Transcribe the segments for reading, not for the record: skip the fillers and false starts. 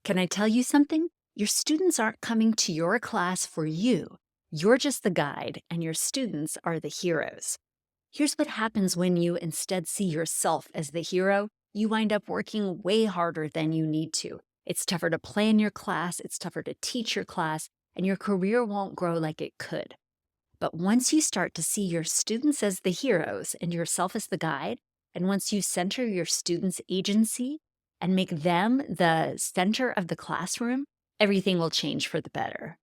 Can I tell you something? Your students aren't coming to your class for you. You're just the guide, and your students are the heroes. Here's what happens when you instead see yourself as the hero. You wind up working way harder than you need to. It's tougher to plan your class, it's tougher to teach your class, and your career won't grow like it could. But once you start to see your students as the heroes and yourself as the guide, and once you center your students' agency and make them the center of the classroom, everything will change for the better.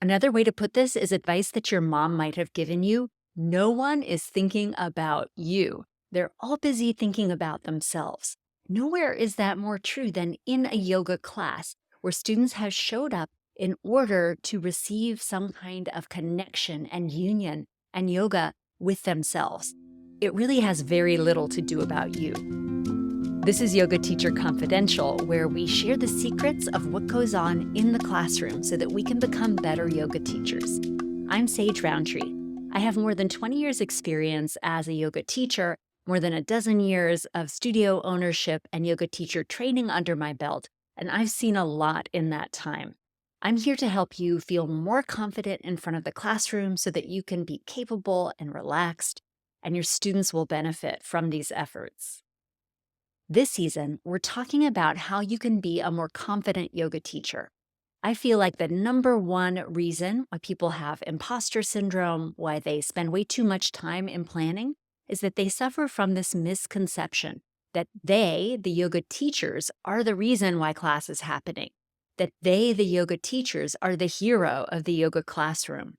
Another way to put this is advice that your mom might have given you. No one is thinking about you. They're all busy thinking about themselves. Nowhere is that more true than in a yoga class where students have showed up in order to receive some kind of connection and union and yoga with themselves. It really has very little to do about you. This is Yoga Teacher Confidential, where we share the secrets of what goes on in the classroom so that we can become better yoga teachers. I'm Sage Rountree. I have more than 20 years experience as a yoga teacher, more than a dozen years of studio ownership and yoga teacher training under my belt, and I've seen a lot in that time. I'm here to help you feel more confident in front of the classroom so that you can be capable and relaxed, and your students will benefit from these efforts. This season, we're talking about how you can be a more confident yoga teacher. I feel like the number one reason why people have imposter syndrome, why they spend way too much time in planning, is that they suffer from this misconception that they, the yoga teachers, are the reason why class is happening, that they, the yoga teachers, are the hero of the yoga classroom.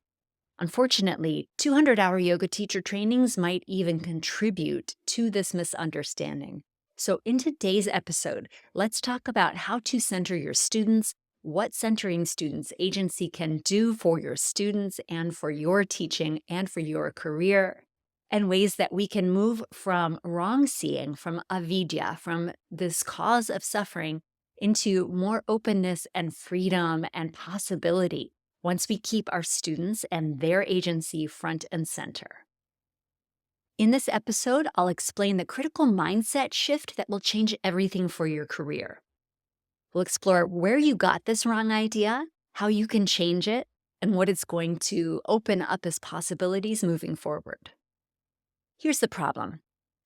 Unfortunately, 200-hour yoga teacher trainings might even contribute to this misunderstanding. So in today's episode, let's talk about how to center your students, what centering students' agency can do for your students and for your teaching and for your career, and ways that we can move from wrong seeing, from avidya, from this cause of suffering, into more openness and freedom and possibility once we keep our students and their agency front and center. In this episode, I'll explain the critical mindset shift that will change everything for your career. We'll explore where you got this wrong idea, how you can change it, and what it's going to open up as possibilities moving forward. Here's the problem.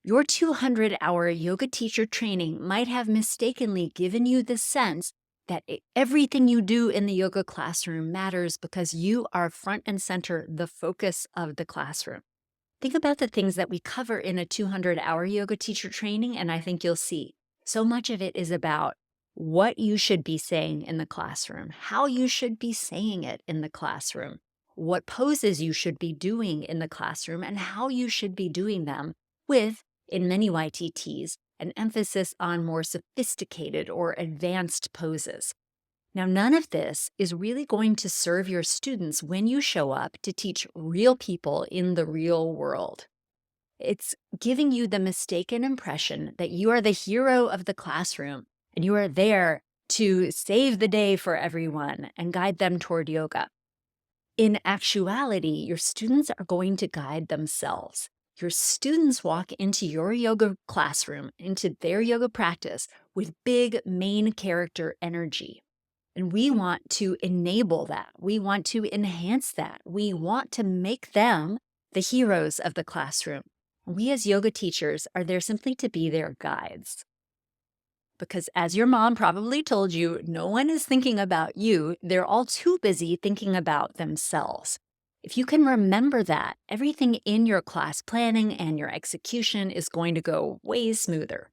Your 200-hour yoga teacher training might have mistakenly given you the sense that everything you do in the yoga classroom matters because you are front and center, the focus of the classroom. Think about the things that we cover in a 200-hour yoga teacher training, and I think you'll see so much of it is about what you should be saying in the classroom, how you should be saying it in the classroom, what poses you should be doing in the classroom, and how you should be doing them with, in many YTTs, an emphasis on more sophisticated or advanced poses. Now, none of this is really going to serve your students when you show up to teach real people in the real world. It's giving you the mistaken impression that you are the hero of the classroom and you are there to save the day for everyone and guide them toward yoga. In actuality, your students are going to guide themselves. Your students walk into your yoga classroom, into their yoga practice with big main character energy. And we want to enable that. We want to enhance that. We want to make them the heroes of the classroom. We as yoga teachers are there simply to be their guides. Because as your mom probably told you, no one is thinking about you. They're all too busy thinking about themselves. If you can remember that, everything in your class planning and your execution is going to go way smoother.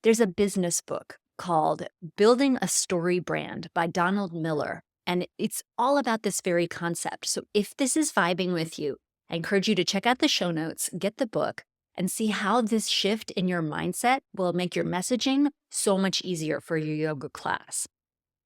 There's a business book called Building a Story Brand by Donald Miller, and it's all about this very concept. So if this is vibing with you, I encourage you to check out the show notes, get the book, and see how this shift in your mindset will make your messaging so much easier for your yoga class.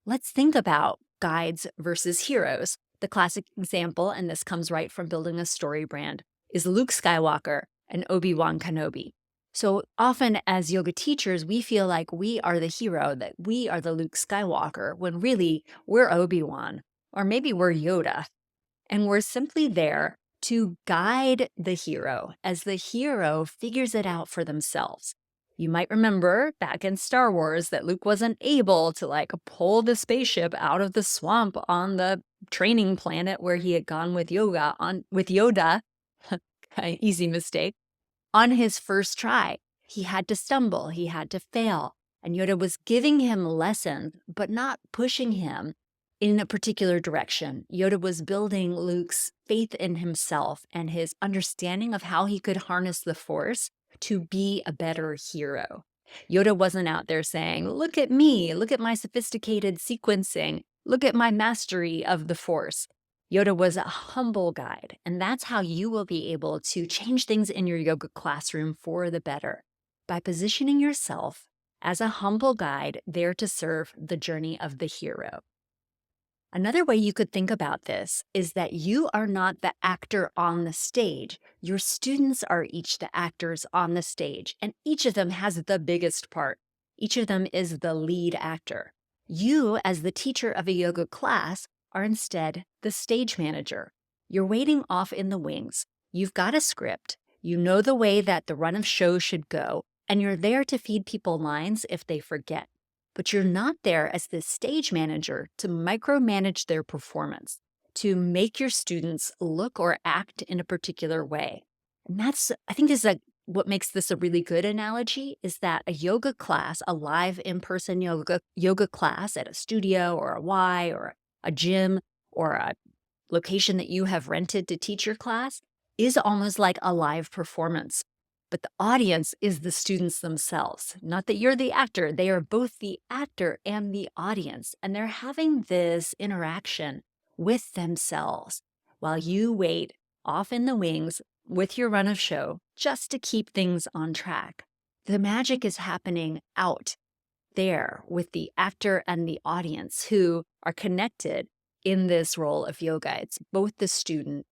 Let's think about guides versus heroes. The classic example, and this comes right from Building a Story Brand, is Luke Skywalker and Obi-Wan Kenobi. So often as yoga teachers, we feel like we are the hero, that we are the Luke Skywalker, when really we're Obi-Wan, or maybe we're Yoda. And we're simply there to guide the hero as the hero figures it out for themselves. You might remember back in Star Wars that Luke wasn't able to pull the spaceship out of the swamp on the training planet where he had gone with Yoda. Easy mistake. On his first try, he had to stumble, he had to fail, and Yoda was giving him lessons, but not pushing him in a particular direction. Yoda was building Luke's faith in himself and his understanding of how he could harness the Force to be a better hero. Yoda wasn't out there saying, "Look at me, look at my sophisticated sequencing, look at my mastery of the Force." Yoda was a humble guide, and that's how you will be able to change things in your yoga classroom for the better, by positioning yourself as a humble guide there to serve the journey of the hero. Another way you could think about this is that you are not the actor on the stage. Your students are each the actors on the stage, and each of them has the biggest part. Each of them is the lead actor. You, as the teacher of a yoga class, are instead the stage manager. You're waiting off in the wings. You've got a script. You know the way that the run of show should go, and you're there to feed people lines if they forget. But you're not there as the stage manager to micromanage their performance, to make your students look or act in a particular way. And I think this is what makes this a really good analogy, is that a yoga class, a live in-person yoga class at a studio or a Y or a gym or a location that you have rented to teach your class is almost like a live performance. But the audience is the students themselves. Not that you're the actor. They are both the actor and the audience. And they're having this interaction with themselves while you wait off in the wings with your run of show just to keep things on track. The magic is happening out there with the actor and the audience who are connected in this role of yoga. It's both the student,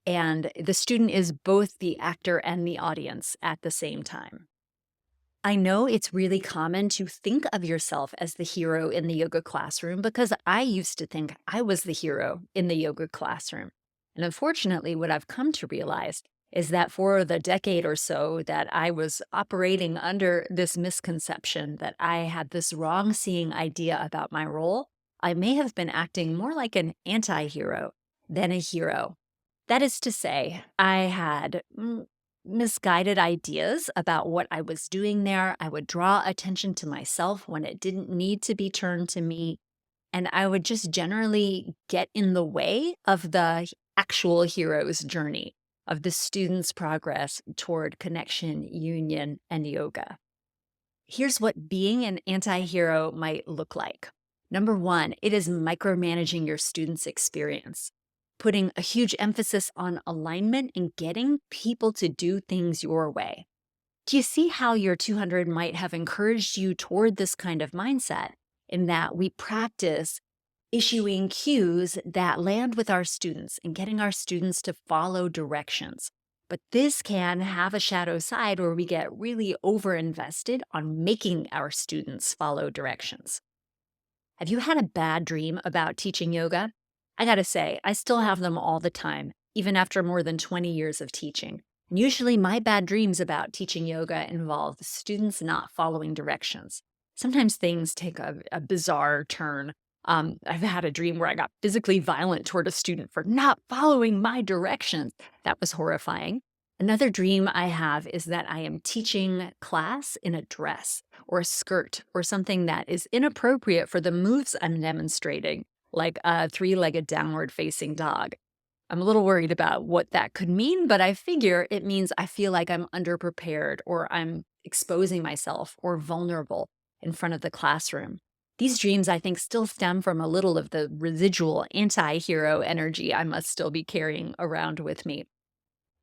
and the student is both the actor and the audience at the same time. I know it's really common to think of yourself as the hero in the yoga classroom because I used to think I was the hero in the yoga classroom. And unfortunately, what I've come to realize is that for the decade or so that I was operating under this misconception that I had this wrong seeing idea about my role, I may have been acting more like an anti-hero than a hero. That is to say, I had misguided ideas about what I was doing there. I would draw attention to myself when it didn't need to be turned to me. And I would just generally get in the way of the actual hero's journey, of the student's progress toward connection, union, and yoga. Here's what being an anti-hero might look like. Number one, it is micromanaging your student's experience, putting a huge emphasis on alignment and getting people to do things your way. Do you see how your 200 might have encouraged you toward this kind of mindset, in that we practice issuing cues that land with our students and getting our students to follow directions? But this can have a shadow side where we get really overinvested on making our students follow directions. Have you had a bad dream about teaching yoga? I gotta say, I still have them all the time, even after more than 20 years of teaching. And usually my bad dreams about teaching yoga involve students not following directions. Sometimes things take a bizarre turn. I've had a dream where I got physically violent toward a student for not following my directions. That was horrifying. Another dream I have is that I am teaching class in a dress or a skirt or something that is inappropriate for the moves I'm demonstrating, like a three-legged downward-facing dog. I'm a little worried about what that could mean, but I figure it means I feel like I'm underprepared or I'm exposing myself or vulnerable in front of the classroom. These dreams, I think, still stem from a little of the residual anti-hero energy I must still be carrying around with me.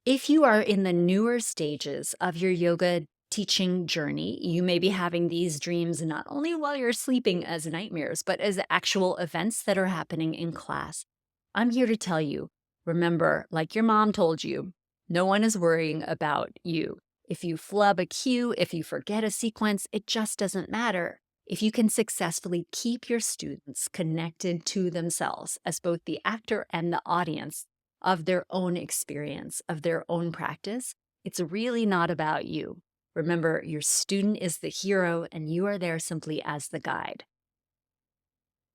If you are in the newer stages of your yoga teaching journey, you may be having these dreams not only while you're sleeping as nightmares, but as actual events that are happening in class. I'm here to tell you, remember, like your mom told you, no one is worrying about you. If you flub a cue, if you forget a sequence, it just doesn't matter. If you can successfully keep your students connected to themselves as both the actor and the audience of their own experience, of their own practice, it's really not about you. Remember, your student is the hero and you are there simply as the guide.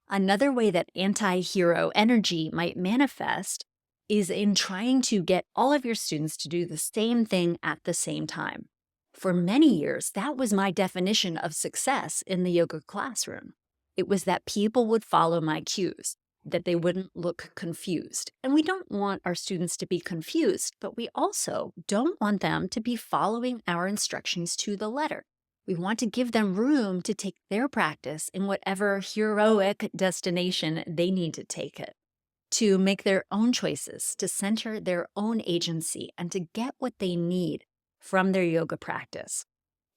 Another way that anti-hero energy might manifest is in trying to get all of your students to do the same thing at the same time. For many years, that was my definition of success in the yoga classroom. It was that people would follow my cues, that they wouldn't look confused. And we don't want our students to be confused, but we also don't want them to be following our instructions to the letter. We want to give them room to take their practice in whatever heroic destination they need to take it, to make their own choices, to center their own agency, and to get what they need from their yoga practice.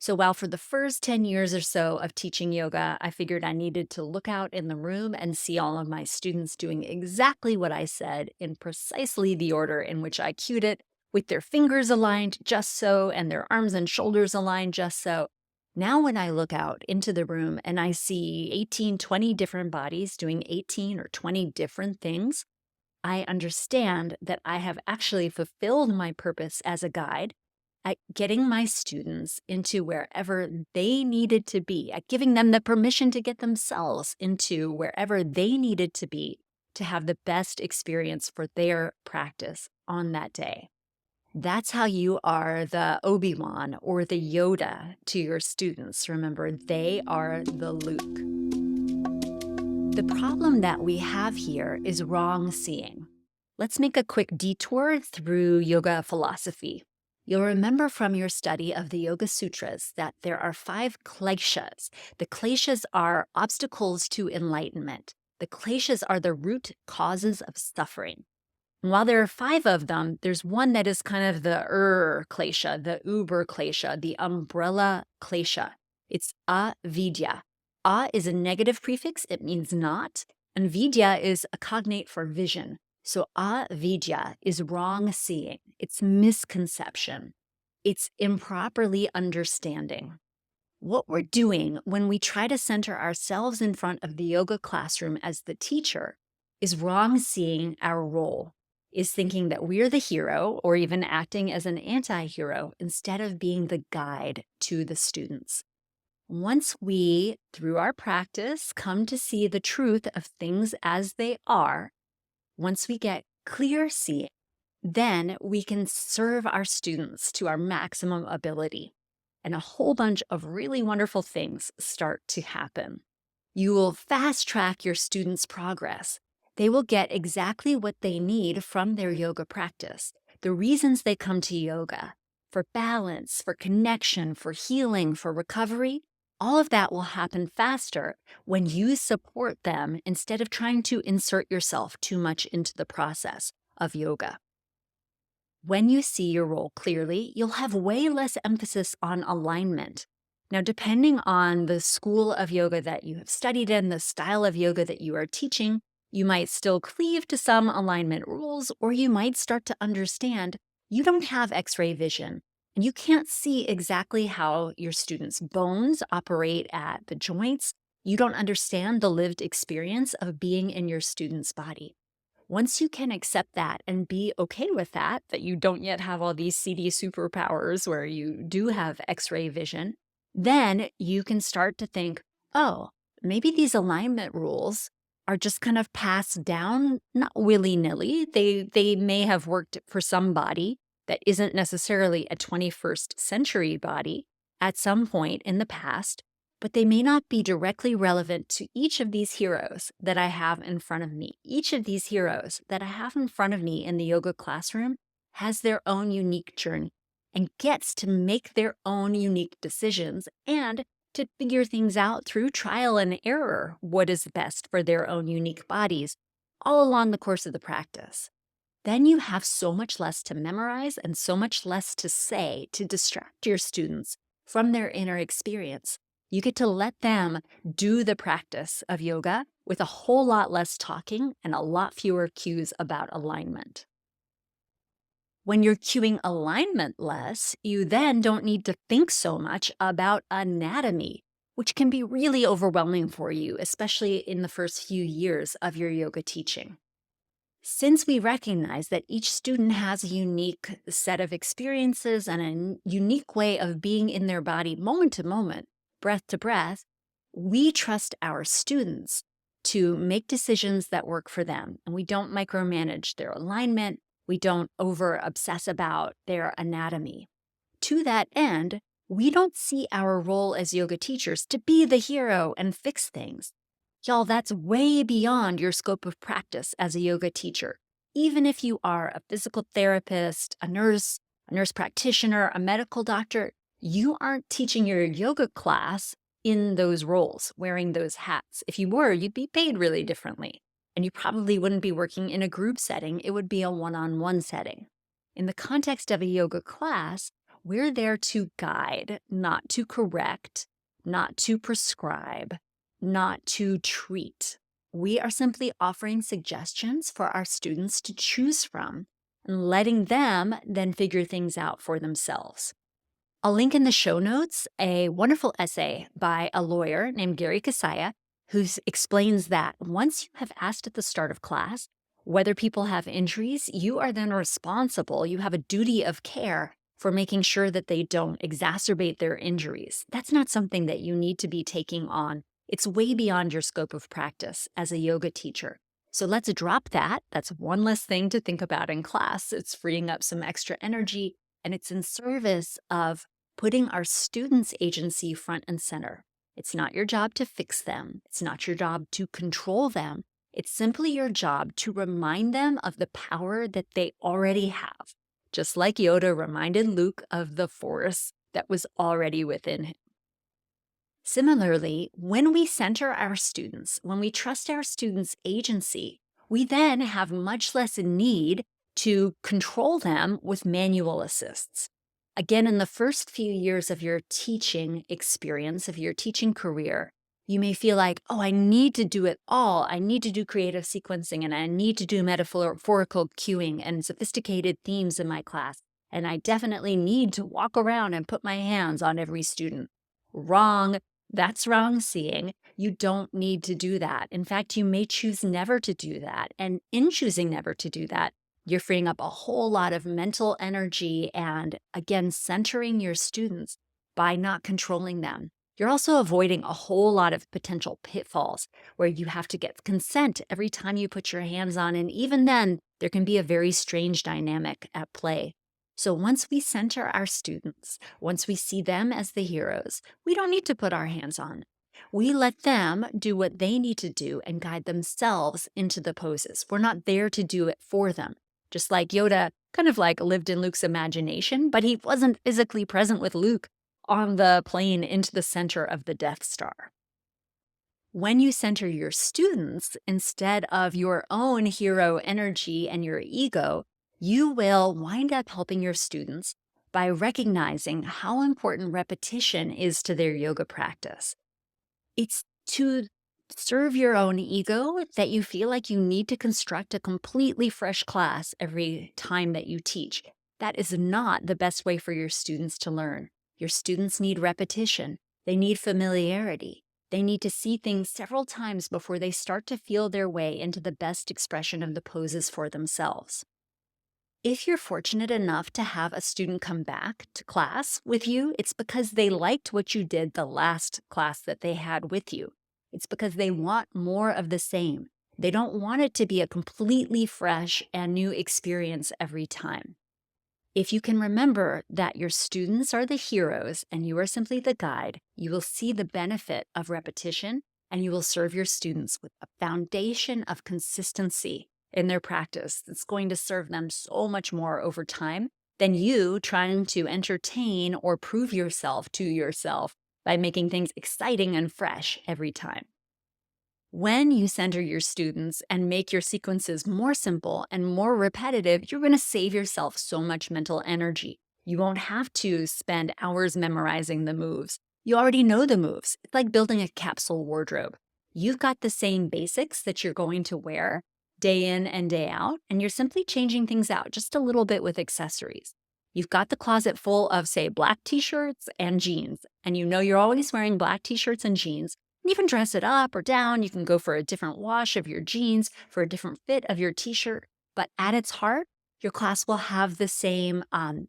So while for the first 10 years or so of teaching yoga, I figured I needed to look out in the room and see all of my students doing exactly what I said in precisely the order in which I cued it, with their fingers aligned just so and their arms and shoulders aligned just so. Now when I look out into the room and I see 18, 20 different bodies doing 18 or 20 different things, I understand that I have actually fulfilled my purpose as a guide at getting my students into wherever they needed to be, at giving them the permission to get themselves into wherever they needed to be to have the best experience for their practice on that day. That's how you are the Obi-Wan or the Yoda to your students. Remember, they are the Luke. The problem that we have here is wrong seeing. Let's make a quick detour through yoga philosophy. You'll remember from your study of the Yoga Sutras that there are 5 kleshas. The kleshas are obstacles to enlightenment. The kleshas are the root causes of suffering. And while there are 5 of them, there's one that is kind of the klesha, the uber klesha, the umbrella klesha. It's avidya. Is a negative prefix, it means not, and vidya is a cognate for vision. So avidya is wrong seeing, it's misconception, it's improperly understanding. What we're doing when we try to center ourselves in front of the yoga classroom as the teacher is wrong seeing our role, is thinking that we're the hero or even acting as an anti-hero instead of being the guide to the students. Once we, through our practice, come to see the truth of things as they are, once we get clear seeing, then we can serve our students to our maximum ability. And a whole bunch of really wonderful things start to happen. You will fast track your students' progress. They will get exactly what they need from their yoga practice, the reasons they come to yoga, for balance, for connection, for healing, for recovery. All of that will happen faster when you support them instead of trying to insert yourself too much into the process of yoga. When you see your role clearly, you'll have way less emphasis on alignment. Now, depending on the school of yoga that you have studied in, the style of yoga that you are teaching, you might still cleave to some alignment rules, or you might start to understand you don't have X-ray vision. And you can't see exactly how your students' bones operate at the joints. You don't understand the lived experience of being in your student's body. Once you can accept that and be okay with that you don't yet have all these CD superpowers where you do have X-ray vision, then you can start to think, oh, maybe these alignment rules are just kind of passed down, not willy-nilly. They may have worked for some body that isn't necessarily a 21st century body at some point in the past, but they may not be directly relevant to each of these heroes that I have in front of me. Each of these heroes that I have in front of me in the yoga classroom has their own unique journey and gets to make their own unique decisions and to figure things out through trial and error, what is best for their own unique bodies, all along the course of the practice. Then you have so much less to memorize and so much less to say to distract your students from their inner experience. You get to let them do the practice of yoga with a whole lot less talking and a lot fewer cues about alignment. When you're cueing alignment less, you then don't need to think so much about anatomy, which can be really overwhelming for you, especially in the first few years of your yoga teaching. Since we recognize that each student has a unique set of experiences and a unique way of being in their body moment to moment, breath to breath, we trust our students to make decisions that work for them. And we don't micromanage their alignment. We don't over obsess about their anatomy. To that end, we don't see our role as yoga teachers to be the hero and fix things. Y'all, that's way beyond your scope of practice as a yoga teacher. Even if you are a physical therapist, a nurse practitioner, a medical doctor, you aren't teaching your yoga class in those roles, wearing those hats. If you were, you'd be paid really differently. And you probably wouldn't be working in a group setting. It would be a one-on-one setting. In the context of a yoga class, we're there to guide, not to correct, not to prescribe, not to treat. We are simply offering suggestions for our students to choose from and letting them then figure things out for themselves. I'll link in the show notes a wonderful essay by a lawyer named Gary Kasaya, who explains that once you have asked at the start of class whether people have injuries, you are then responsible. You have a duty of care for making sure that they don't exacerbate their injuries. That's not something that you need to be taking on. It's way beyond your scope of practice as a yoga teacher. So let's drop that. That's one less thing to think about in class. It's freeing up some extra energy, and it's in service of putting our students' agency front and center. It's not your job to fix them. It's not your job to control them. It's simply your job to remind them of the power that they already have, just like Yoda reminded Luke of the force that was already within him. Similarly, when we center our students, when we trust our students' agency, we then have much less need to control them with manual assists. Again, in the first few years of your teaching experience, of your teaching career, you may feel like, oh, I need to do it all. I need to do creative sequencing, and I need to do metaphorical cueing and sophisticated themes in my class. And I definitely need to walk around and put my hands on every student. Wrong. That's wrong seeing. You don't need to do that. In fact, you may choose never to do that. And in choosing never to do that, you're freeing up a whole lot of mental energy and, again, centering your students by not controlling them. You're also avoiding a whole lot of potential pitfalls where you have to get consent every time you put your hands on. And even then, there can be a very strange dynamic at play. So once we center our students, once we see them as the heroes, we don't need to put our hands on. We let them do what they need to do and guide themselves into the poses. We're not there to do it for them. Just like Yoda kind of like lived in Luke's imagination, but he wasn't physically present with Luke on the plane into the center of the Death Star. When you center your students instead of your own hero energy and your ego, you will wind up helping your students by recognizing how important repetition is to their yoga practice. It's to serve your own ego that you feel like you need to construct a completely fresh class every time that you teach. That is not the best way for your students to learn. Your students need repetition. They need familiarity. They need to see things several times before they start to feel their way into the best expression of the poses for themselves. If you're fortunate enough to have a student come back to class with you, it's because they liked what you did the last class that they had with you. It's because they want more of the same. They don't want it to be a completely fresh and new experience every time. If you can remember that your students are the heroes and you are simply the guide, you will see the benefit of repetition and you will serve your students with a foundation of consistency in their practice that's going to serve them so much more over time than you trying to entertain or prove yourself to yourself by making things exciting and fresh every time. When you center your students and make your sequences more simple and more repetitive, you're going to save yourself so much mental energy. You won't have to spend hours memorizing the moves. You already know the moves. It's like building a capsule wardrobe. You've got the same basics that you're going to wear day in and day out, and you're simply changing things out just a little bit with accessories. You've got the closet full of, say, black t-shirts and jeans, and you know you're always wearing black t-shirts and jeans. You can dress it up or down. You can go for a different wash of your jeans, for a different fit of your t-shirt. But at its heart, your class will have the same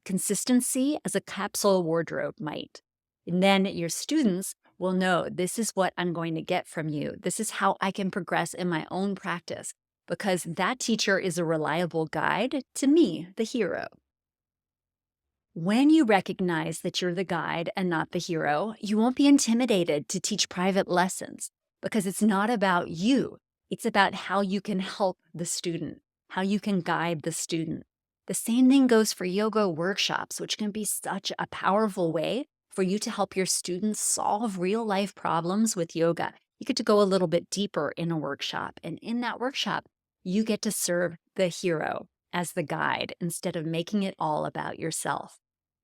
consistency as a capsule wardrobe might. And then your students will know this is what I'm going to get from you. This is how I can progress in my own practice, because that teacher is a reliable guide to me, the hero. When you recognize that you're the guide and not the hero, you won't be intimidated to teach private lessons because it's not about you. It's about how you can help the student, how you can guide the student. The same thing goes for yoga workshops, which can be such a powerful way for you to help your students solve real life problems with yoga. You get to go a little bit deeper in a workshop, and in that workshop, you get to serve the hero as the guide instead of making it all about yourself.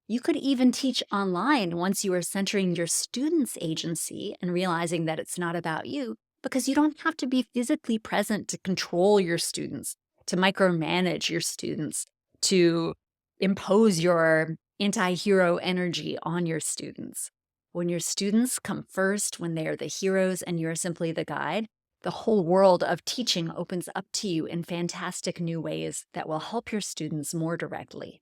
You could even teach online once you are centering your students' agency and realizing that it's not about you, because you don't have to be physically present to control your students, to micromanage your students, to impose your anti-hero energy on your students. When your students come first, when they are the heroes and you're simply the guide, the whole world of teaching opens up to you in fantastic new ways that will help your students more directly.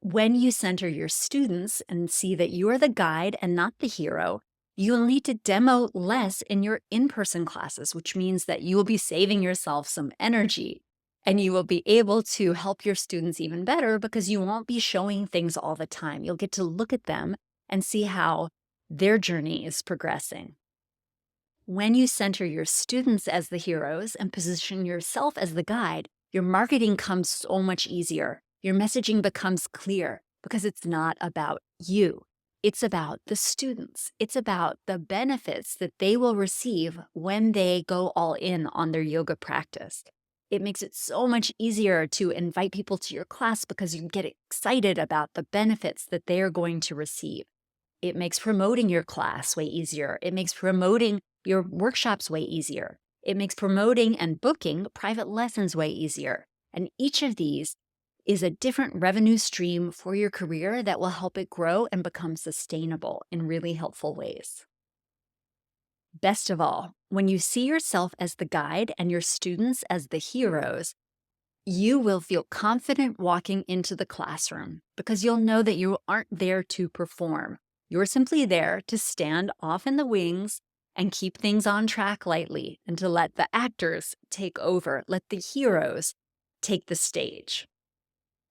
When you center your students and see that you are the guide and not the hero, you'll need to demo less in your in-person classes, which means that you will be saving yourself some energy and you will be able to help your students even better because you won't be showing things all the time. You'll get to look at them and see how their journey is progressing. When you center your students as the heroes and position yourself as the guide, your marketing comes so much easier. Your messaging becomes clear because it's not about you. It's about the students. It's about the benefits that they will receive when they go all in on their yoga practice. It makes it so much easier to invite people to your class because you get excited about the benefits that they are going to receive. It makes promoting your class way easier. It makes promoting your workshops way easier. It makes promoting and booking private lessons way easier. And each of these is a different revenue stream for your career that will help it grow and become sustainable in really helpful ways. Best of all, when you see yourself as the guide and your students as the heroes, you will feel confident walking into the classroom because you'll know that you aren't there to perform. You're simply there to stand off in the wings and keep things on track lightly and to let the actors take over, let the heroes take the stage.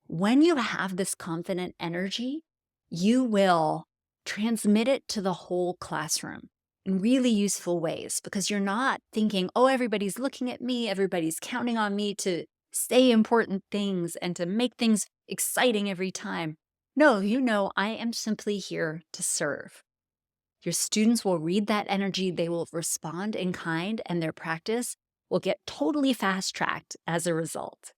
When you have this confident energy, you will transmit it to the whole classroom in really useful ways because you're not thinking, oh, everybody's looking at me, everybody's counting on me to say important things and to make things exciting every time. No, you know, I am simply here to serve. Your students will read that energy, they will respond in kind, and their practice will get totally fast-tracked as a result.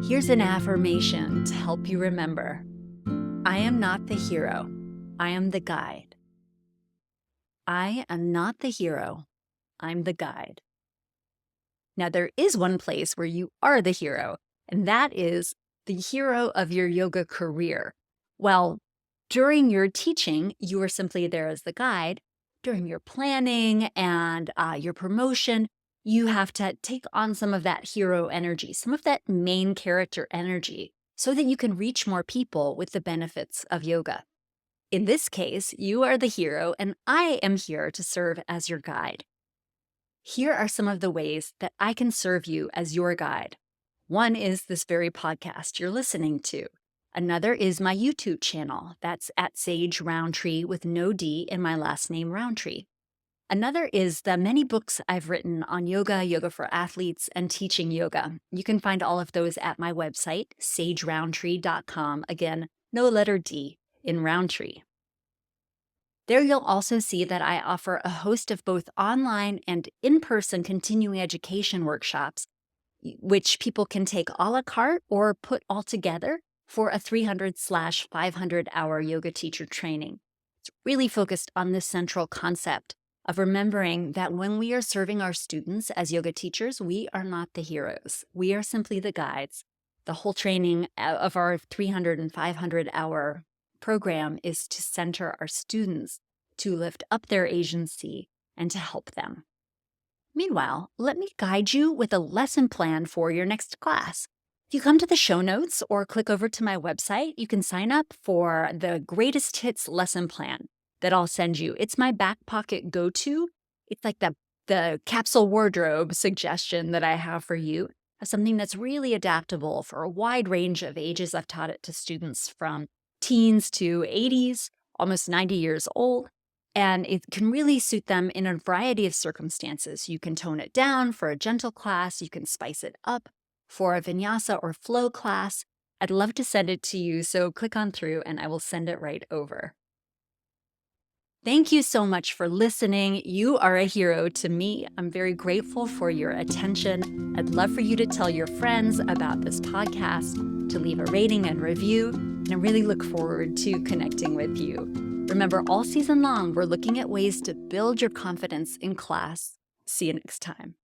Here's an affirmation to help you remember. I am not the hero. I am the guide. I am not the hero. I'm the guide. Now, there is one place where you are the hero, and that is the hero of your yoga career. Well, during your teaching, you are simply there as the guide. During your planning and your promotion, you have to take on some of that hero energy, some of that main character energy, so that you can reach more people with the benefits of yoga. In this case, you are the hero, and I am here to serve as your guide. Here are some of the ways that I can serve you as your guide. One is this very podcast you're listening to. Another is my YouTube channel. That's at Sage Rountree with no D in my last name, Rountree. Another is the many books I've written on yoga, yoga for athletes, and teaching yoga. You can find all of those at my website, sagerountree.com. Again, no letter D in Rountree. There you'll also see that I offer a host of both online and in-person continuing education workshops, which people can take a la carte or put all together for a 300/500 hour yoga teacher training. It's really focused on this central concept of remembering that when we are serving our students as yoga teachers, we are not the heroes. We are simply the guides. The whole training of our 300 and 500 hour program is to center our students, to lift up their agency, and to help them. Meanwhile, let me guide you with a lesson plan for your next class. If you come to the show notes or click over to my website, you can sign up for the greatest hits lesson plan that I'll send you. It's my back pocket go-to. It's like the capsule wardrobe suggestion that I have for you, of something that's really adaptable for a wide range of ages. I've taught it to students from teens to 80s, almost 90 years old. And it can really suit them in a variety of circumstances. You can tone it down for a gentle class. You can spice it up for a vinyasa or flow class. I'd love to send it to you, so click on through and I will send it right over. Thank you so much for listening. You are a hero to me. I'm very grateful for your attention. I'd love for you to tell your friends about this podcast, to leave a rating and review, and I really look forward to connecting with you. Remember, all season long, we're looking at ways to build your confidence in class. See you next time.